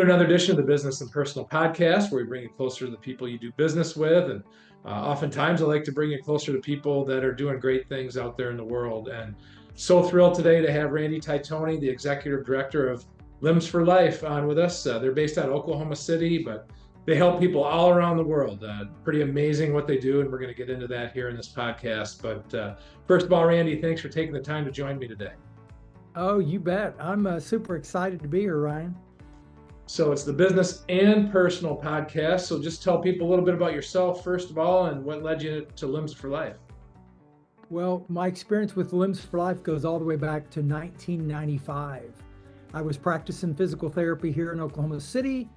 to another edition of the Business and Personal Podcast, where we bring you closer to the people you do business with. And oftentimes, I like to bring you closer to people that are doing great things out there in the world. And so thrilled today to have Randy Titony, the Executive Director of Limbs for Life, on with us. They're based out of Oklahoma City, but they help people all around the world. Pretty amazing what they do, and we're going to get into that here in this podcast. But first of all, Randy, thanks for taking the time to join me today. Oh, you bet. I'm super excited to be here, Ryan. So it's the Business and Personal Podcast. So just tell people a little bit about yourself, first of all, and what led you to Limbs for Life. Well, my experience with Limbs for Life goes all the way back to 1995. I was practicing physical therapy here in Oklahoma City,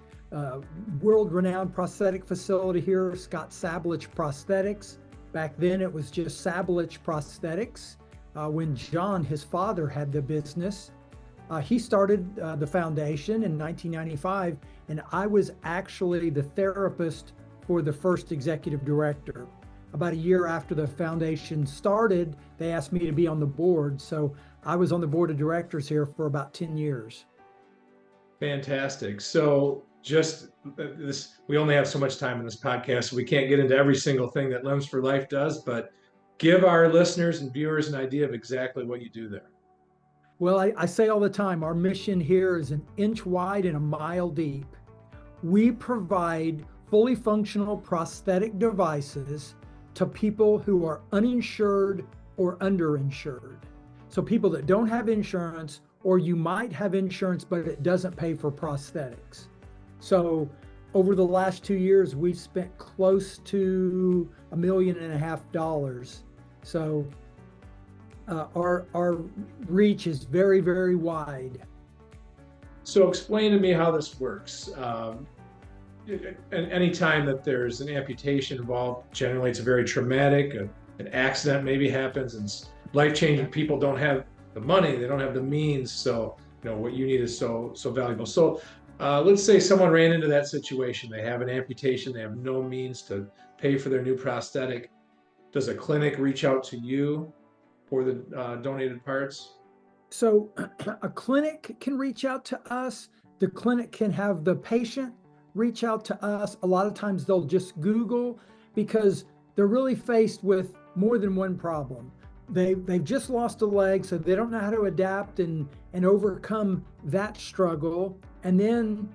world-renowned prosthetic facility here, Scott Sablich Prosthetics. Back then, it was just Sablich Prosthetics. When John, his father, had the business, he started the foundation in 1995, and I was actually the therapist for the first executive director. About a year after the foundation started, they asked me to be on the board, so I was on the board of directors here for about 10 years. Fantastic. So just this, we only have so much time in this podcast, so we can't get into every single thing that Limbs for Life does, but give our listeners and viewers an idea of exactly what you do there. Well, I say all the time, our mission here is an inch wide and a mile deep. We provide fully functional prosthetic devices to people who are uninsured or underinsured. So people that don't have insurance, or you might have insurance, but it doesn't pay for prosthetics. So over the last 2 years, we've spent close to $1.5 million. So our reach is very, very wide. So explain to me how this works. Any time that there's an amputation involved, generally it's very traumatic. An accident maybe happens, and life-changing. People don't have the money, they don't have the means. So what you need is so valuable. So let's say someone ran into that situation. They have an amputation, they have no means to pay for their new prosthetic. Does a clinic reach out to you for the donated parts? So a clinic can reach out to us. The clinic can have the patient reach out to us. A lot of times they'll just Google, because they're really faced with more than one problem. They've just lost a leg, so they don't know how to adapt and overcome that struggle. And then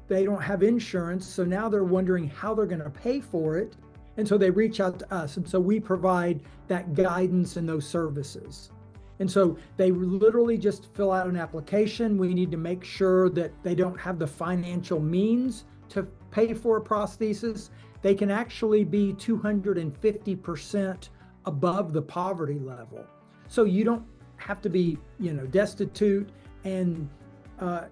they don't have insurance, so now they're wondering how they're going to pay for it. And so they reach out to us. And so we provide that guidance and those services. And so they literally just fill out an application. We need to make sure that they don't have the financial means to pay for a prosthesis. They can actually be 250% above the poverty level. So you don't have to be, destitute, and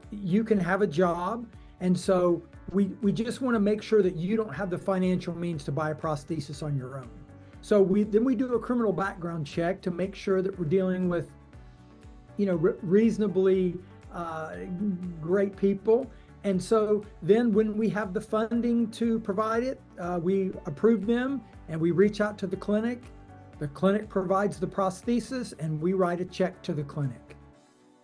you can have a job. And so we just want to make sure that you don't have the financial means to buy a prosthesis on your own. So we do a criminal background check to make sure that we're dealing with, reasonably great people. And so then when we have the funding to provide it, we approve them and we reach out to the clinic. The clinic provides the prosthesis and we write a check to the clinic.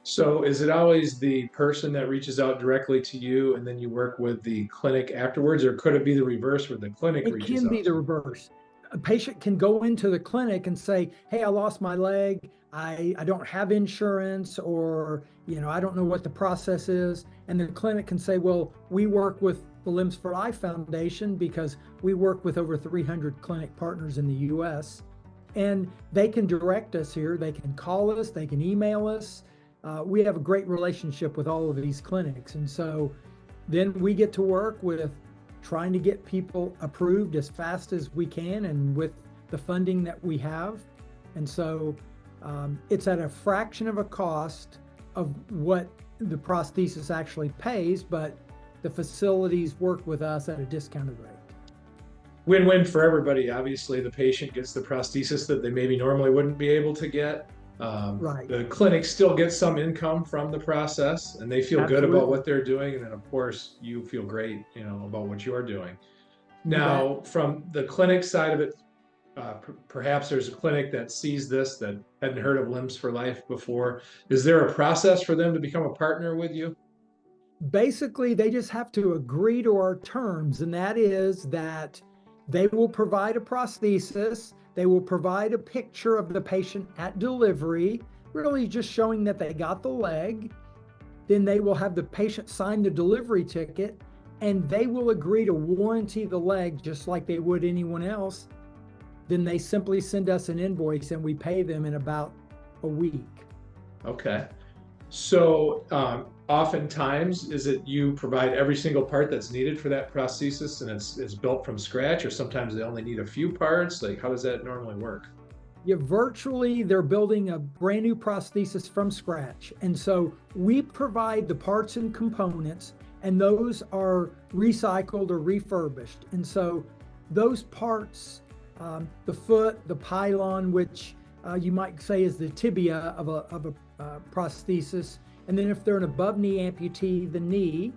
So is it always the person that reaches out directly to you and then you work with the clinic afterwards, or could it be the reverse where the clinic reaches out? It can be the reverse. A patient can go into the clinic and say, hey, I lost my leg. I don't have insurance, or, I don't know what the process is. And the clinic can say, well, we work with the Limbs for Life Foundation because we work with over 300 clinic partners in the U.S. And they can direct us here. They can call us, they can email us. We have a great relationship with all of these clinics. And so then we get to work with trying to get people approved as fast as we can and with the funding that we have. And so it's at a fraction of a cost of what the prosthesis actually pays, but the facilities work with us at a discounted rate. Win-win for everybody. Obviously, the patient gets the prosthesis that they maybe normally wouldn't be able to get. Right. The clinic still gets some income from the process, and they feel Absolutely. good about what they're doing. And then, of course, you feel great, about what you're doing. Now, from the clinic side of it, perhaps there's a clinic that sees this that hadn't heard of Limbs for Life before. Is there a process for them to become a partner with you? Basically, they just have to agree to our terms, and that is that they will provide a prosthesis, they will provide a picture of the patient at delivery, really just showing that they got the leg. Then they will have the patient sign the delivery ticket, and they will agree to warranty the leg just like they would anyone else. Then they simply send us an invoice and we pay them in about a week. Okay. So oftentimes, is it you provide every single part that's needed for that prosthesis and it's built from scratch, or sometimes they only need a few parts? Like, how does that normally work? Yeah, virtually they're building a brand new prosthesis from scratch. And so we provide the parts and components, and those are recycled or refurbished. And so those parts, the foot, the pylon, which you might say is the tibia of a prosthesis, and then if they're an above knee amputee, the knee.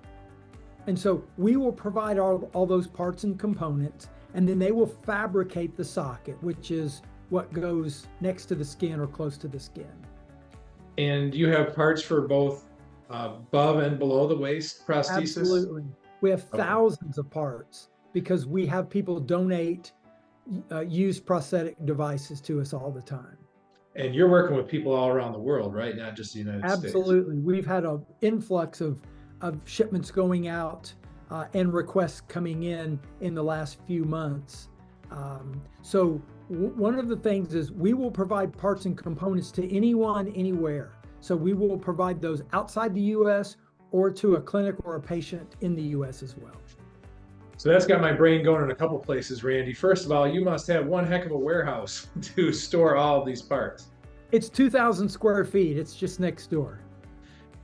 And so we will provide all those parts and components, and then they will fabricate the socket, which is what goes next to the skin or close to the skin. And you have parts for both above and below the waist prosthesis? Absolutely. We have Okay. thousands of parts because we have people donate used prosthetic devices to us all the time. And you're working with people all around the world, right? Not just the United States. Absolutely. We've had an influx of shipments going out and requests coming in the last few months. So one of the things is we will provide parts and components to anyone, anywhere. So we will provide those outside the U.S. or to a clinic or a patient in the U.S. as well. So that's got my brain going in a couple places, Randy. First of all, you must have one heck of a warehouse to store all of these parts. It's 2,000 square feet. It's just next door.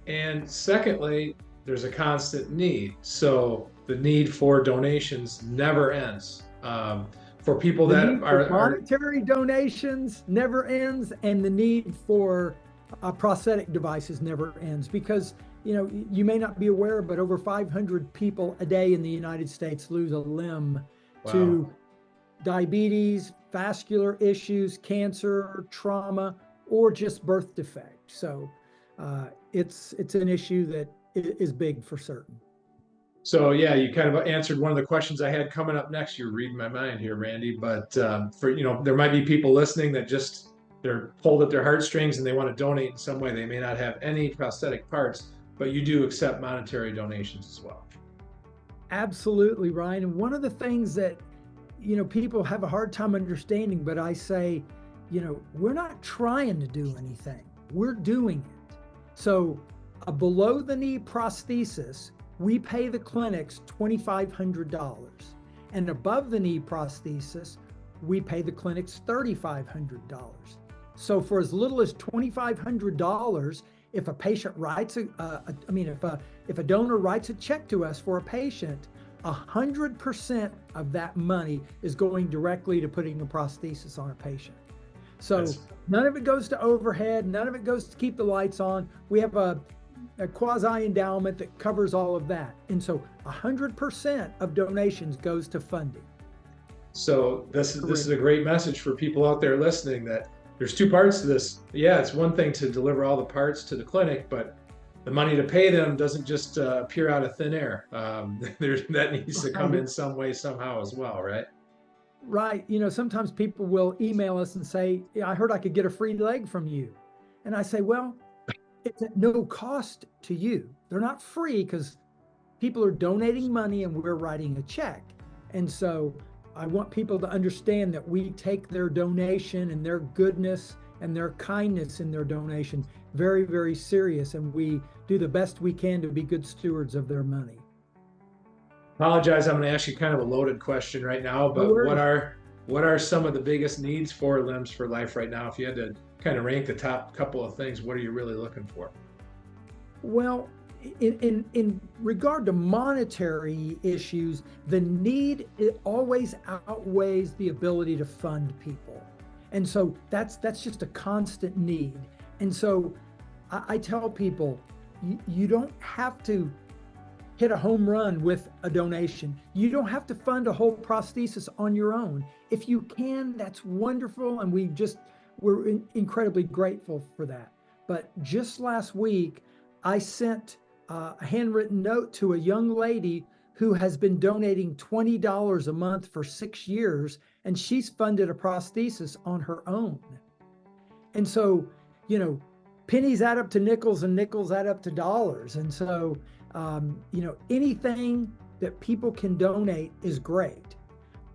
And secondly, there's a constant need. So the need for donations never ends. For people The that need for are monetary donations never ends, and the need for prosthetic devices never ends, because you may not be aware, but over 500 people a day in the United States lose a limb to diabetes, vascular issues, cancer, trauma, or just birth defect. So it's an issue that is big for certain. So yeah, you kind of answered one of the questions I had coming up next. You're reading my mind here, Randy. But there might be people listening that they're pulled at their heartstrings and they want to donate in some way. They may not have any prosthetic parts, but you do accept monetary donations as well. Absolutely, Ryan. And one of the things that people have a hard time understanding, but I say, we're not trying to do anything. We're doing it. So a below the knee prosthesis, we pay the clinics $2,500. And above the knee prosthesis, we pay the clinics $3,500. So for as little as $2,500, if a patient writes if a donor writes a check to us for a patient, 100% of that money is going directly to putting a prosthesis on a patient. So none of it goes to overhead, none of it goes to keep the lights on. We have a quasi endowment that covers all of that. And so 100% of donations goes to funding. So this is a great message for people out there listening, that there's two parts to this. Yeah, it's one thing to deliver all the parts to the clinic, but the money to pay them doesn't just appear out of thin air. That needs to come in some way, somehow as well, right? Right. Sometimes people will email us and say, I heard I could get a free leg from you. And I say, well, it's at no cost to you. They're not free because people are donating money and we're writing a check. And so I want people to understand that we take their donation and their goodness and their kindness in their donation very, very serious. And we do the best we can to be good stewards of their money. Apologize, I'm going to ask you kind of a loaded question right now, but what are some of the biggest needs for Limbs for Life right now? If you had to kind of rank the top couple of things, what are you really looking for? Well, in regard to monetary issues, the need always outweighs the ability to fund people. And so that's just a constant need. And so I tell people, you don't have to hit a home run with a donation. You don't have to fund a whole prosthesis on your own. If you can, that's wonderful. And we're incredibly grateful for that. But just last week, I sent a handwritten note to a young lady who has been donating $20 a month for 6 years, and she's funded a prosthesis on her own. And so, you know, pennies add up to nickels and nickels add up to dollars. And so, you know, anything that people can donate is great.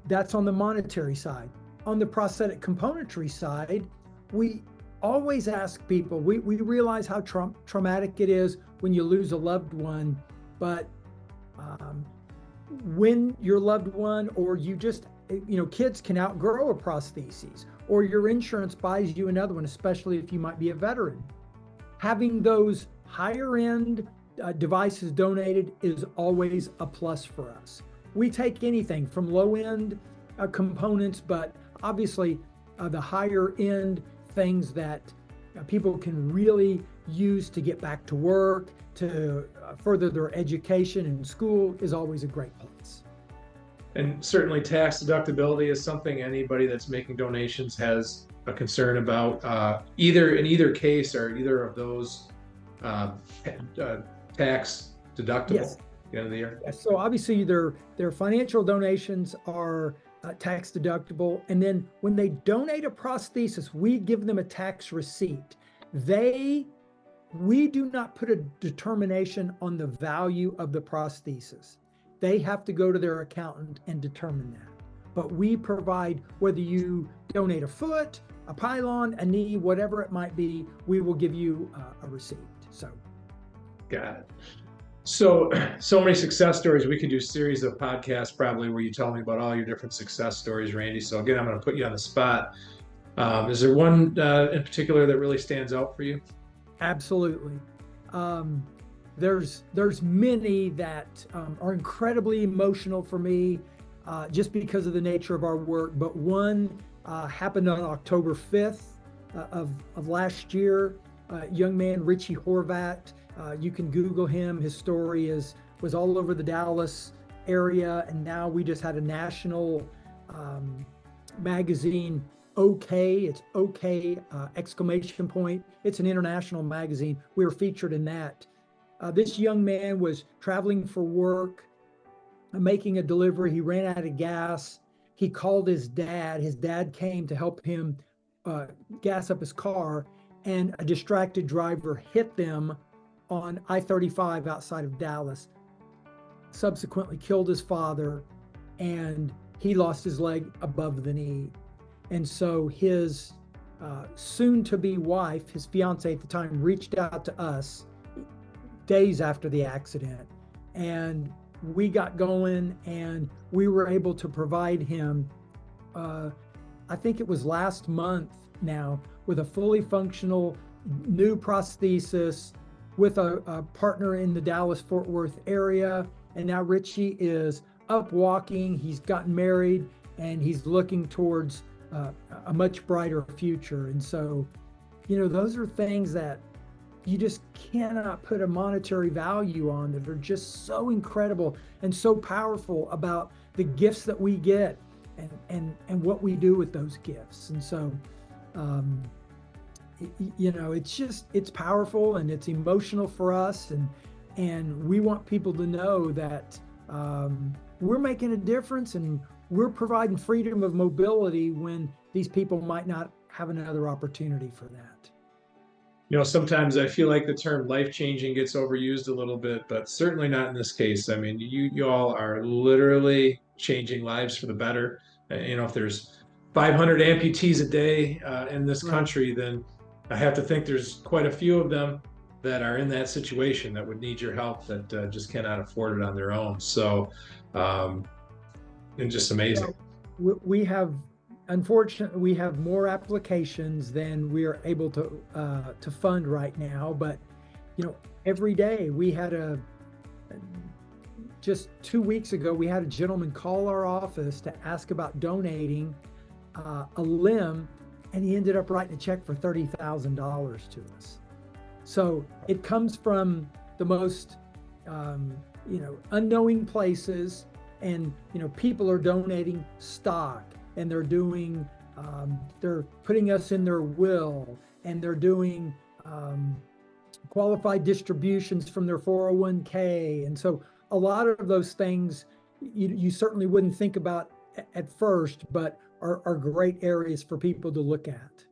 That's on the monetary side. On the prosthetic componentry side, we always ask people, we realize how traumatic it is when you lose a loved one, but when your loved one, or you just, you know, kids can outgrow a prosthesis, or your insurance buys you another one, especially if you might be a veteran. Having those higher end devices donated is always a plus for us. We take anything from low end components, but obviously the higher end things that people can really use to get back to work, to further their education in school is always a great place. And certainly tax deductibility is something anybody that's making donations has a concern about. Either in either case, are either of those tax deductible? Yes. At the end of the year? So obviously their financial donations are tax deductible. And then when they donate a prosthesis, we give them a tax receipt. We do not put a determination on the value of the prosthesis. They have to go to their accountant and determine that. But we provide, whether you donate a foot, a pylon, a knee, whatever it might be, we will give you a receipt. So. Got it. So many success stories. We could do a series of podcasts probably where you tell me about all your different success stories, Randy. So again, I'm going to put you on the spot. Is there one in particular that really stands out for you? Absolutely. There's many that are incredibly emotional for me just because of the nature of our work. But one happened on October 5th of last year. Young man, Richie Horvat. You can Google him. His story was all over the Dallas area, and now we just had a national magazine. It's okay, exclamation point. It's an international magazine. We were featured in that. This young man was traveling for work, making a delivery. He ran out of gas. He called his dad. His dad came to help him gas up his car, and a distracted driver hit them on I-35 outside of Dallas, subsequently killed his father, and he lost his leg above the knee. And so his soon-to-be wife, his fiance at the time, reached out to us days after the accident. And we got going, and we were able to provide him, I think it was last month now, with a fully functional new prosthesis, with a partner in the Dallas-Fort Worth area. And now Richie is up walking, he's gotten married, and he's looking towards a much brighter future. And so, you know, those are things that you just cannot put a monetary value on, that are just so incredible and so powerful about the gifts that we get and what we do with those gifts. And so, you know, it's powerful and it's emotional for us. And we want people to know that we're making a difference, and we're providing freedom of mobility when these people might not have another opportunity for that. You know, sometimes I feel like the term life-changing gets overused a little bit, but certainly not in this case. I mean, you all are literally changing lives for the better. You know, if there's 500 amputees a day in this country, then I have to think there's quite a few of them that are in that situation that would need your help, that just cannot afford it on their own. So, and just amazing. We have, unfortunately, we have more applications than we are able to fund right now. But, you know, every day we had just 2 weeks ago, we had a gentleman call our office to ask about donating a limb, and he ended up writing a check for $30,000 to us. So it comes from the most, you know, unknowing places, and, you know, people are donating stock, and they're doing, they're putting us in their will, and they're doing qualified distributions from their 401k. And so a lot of those things you certainly wouldn't think about at first, but are great areas for people to look at.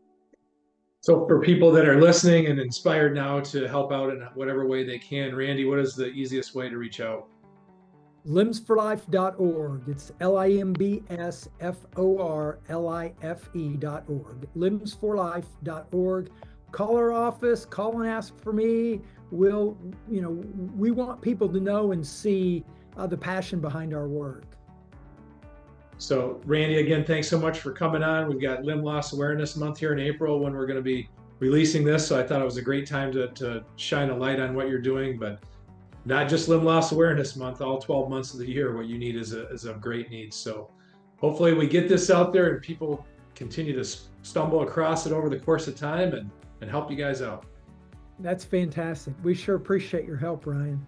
So for people that are listening and inspired now to help out in whatever way they can, Randy, what is the easiest way to reach out? Limbsforlife.org. It's limbsforlife.org. Limbsforlife.org. Call our office, call and ask for me. We want people to know and see the passion behind our work. So Randy, again, thanks so much for coming on. We've got Limb Loss Awareness Month here in April when we're going to be releasing this. So I thought it was a great time to shine a light on what you're doing, but not just Limb Loss Awareness Month, all 12 months of the year, what you need is a great need. So hopefully we get this out there and people continue to stumble across it over the course of time and help you guys out. That's fantastic. We sure appreciate your help, Ryan.